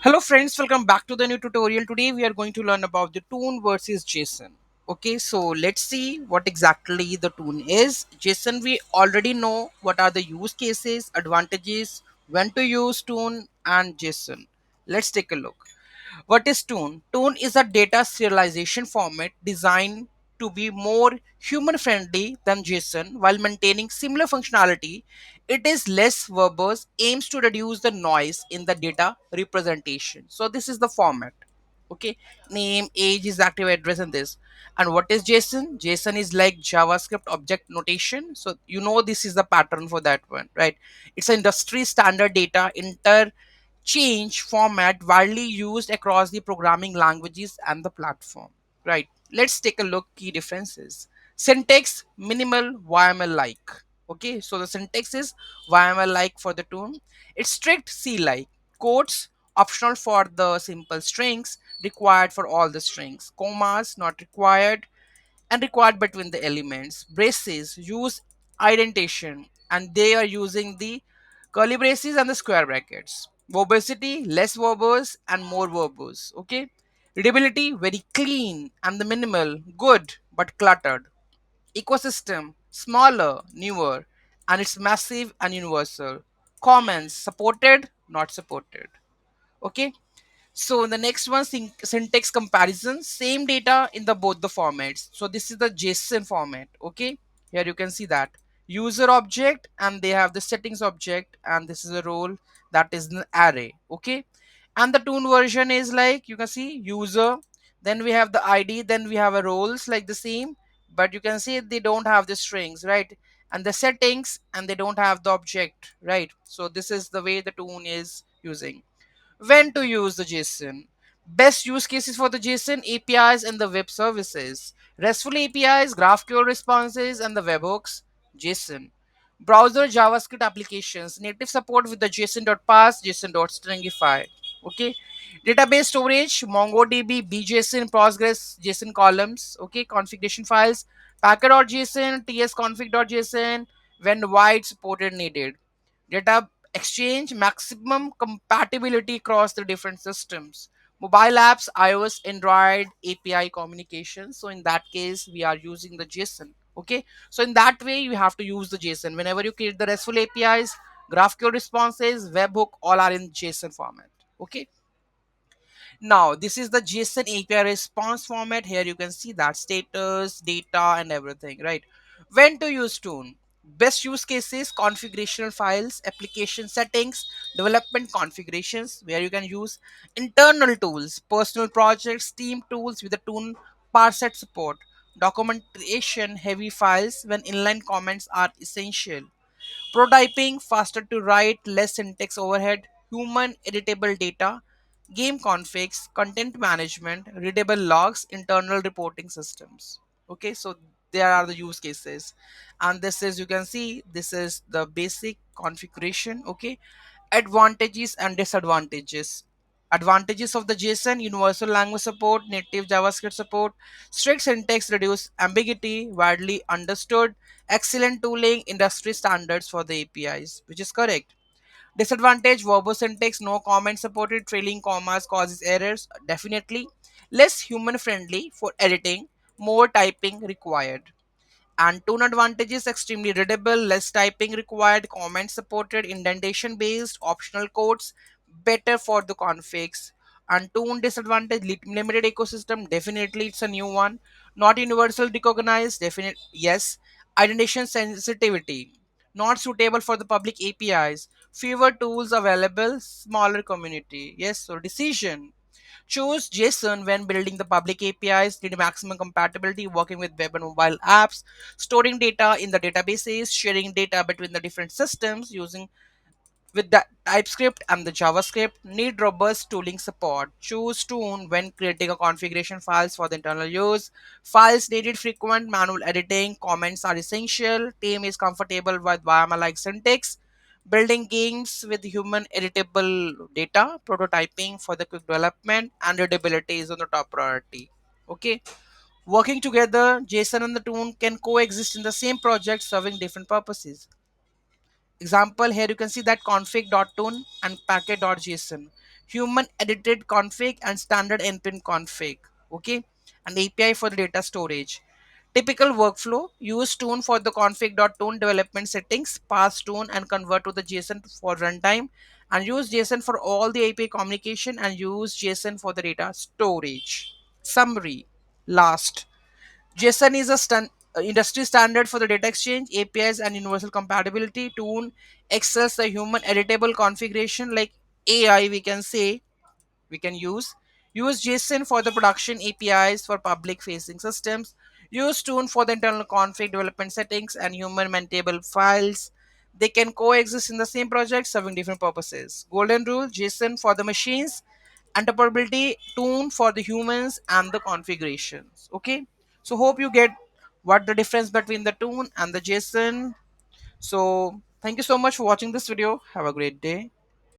Hello friends, welcome back to the new tutorial. Today we are going to learn about the TOON versus JSON. Okay, so let's see what exactly the TOON is. JSON, we already know what are the use cases, advantages, when to use TOON and JSON. Let's take a look. What is TOON? TOON is a data serialization format designed to be more human friendly than JSON while maintaining similar functionality. It is less verbose, aims to reduce the noise in the data representation. So this is the format. Okay, name, age is active address and this. And what is JSON? JSON is like JavaScript object notation. So you know this is the pattern for that one, right? It's an industry standard data change format widely used across the programming languages and the platform. Right. Let's take a look key differences. Syntax minimal YML like. Okay, so the syntax is YML like for the tone. It's strict C like. Quotes optional for the simple strings, required for all the strings. Commas not required and required between the elements. Braces use indentation and they are using the curly braces and the square brackets. Verbosity, less verbose and more verbose. Okay. Readability, very clean and the minimal, good but cluttered. Ecosystem, smaller, newer, and it's massive and universal. Comments, supported, not supported. Okay. So the next one, syntax comparison, same data in the both the formats. So this is the JSON format. Okay, here you can see that user object and they have the settings object and this is a role that is an array. Okay, and the tune version is like you can see user, then we have the ID, then we have a roles like the same, but you can see they don't have the strings, right? And the settings and they don't have the object, right? So this is the way the tune is using. When to use the JSON? Best use cases for the JSON: APIs and the web services. RESTful APIs, GraphQL responses, and the webhooks. JSON. Browser JavaScript applications. Native support with the JSON.parse, JSON.stringify. Okay. Database storage: MongoDB, BJSON, Postgres, JSON columns. Okay. Configuration files: packer.json, tsconfig.json. When wide supported needed. Data exchange: maximum compatibility across the different systems. Mobile apps: iOS, Android, API communication. So in that case we are using the JSON. Okay, so in that way you have to use the JSON whenever you create the RESTful APIs, GraphQL responses, webhook, all are in JSON format. Okay, now, this is the JSON API response format. Here you can see that status, data, and everything, right? When to use TOON? Best use cases: configurational files, application settings, development configurations, where you can use internal tools, personal projects, team tools with the TOON parset support, documentation heavy files when inline comments are essential. Prototyping, faster to write, less syntax overhead, human editable data, game configs, content management, readable logs, internal reporting systems. Okay, so there are the use cases. And this is, you can see, this is the basic configuration. Okay, advantages and disadvantages. Advantages of the JSON: universal language support, native JavaScript support, strict syntax, reduce ambiguity, widely understood, excellent tooling, industry standards for the APIs, which is correct. Disadvantage: verbose syntax, no comment supported, trailing commas causes errors, definitely. Less human friendly for editing, more typing required. And tone advantages: extremely readable, less typing required, comment supported, indentation based, optional codes, better for the configs. And tone disadvantage: limited ecosystem, definitely it's a new one. Not universal recognized, definite yes. Identification sensitivity, not suitable for the public APIs. Fewer tools available, smaller community. Yes, so decision: choose JSON when building the public APIs, need maximum compatibility, working with web and mobile apps, storing data in the databases, sharing data between the different systems using with the TypeScript and the JavaScript, need robust tooling support. Choose Toon when creating a configuration files for the internal use. Files needed frequent manual editing. Comments are essential. Team is comfortable with YAML-like syntax. Building games with human editable data. Prototyping for the quick development and readability is on the top priority. Okay. Working together, JSON and the Toon can coexist in the same project serving different purposes. Example, here you can see that config.tone and packet.json. human edited config, and standard npm config. Okay, and API for the data storage. Typical workflow: use Toon for the config.toon development settings, pass Toon and convert to the JSON for runtime, and use JSON for all the API communication, and use JSON for the data storage. Summary. Last, JSON is a industry standard for the data exchange, APIs, and universal compatibility. Toon excels the human editable configuration like AI, we can say. We can use JSON for the production APIs for public facing systems, use Toon for the internal config development settings and human maintainable files. They can coexist in the same project serving different purposes. Golden rule: JSON for the machines, interoperability, Toon for the humans and the configurations. Okay, so hope you get what the difference between the Toon and the JSON. So thank you so much for watching this video. Have a great day.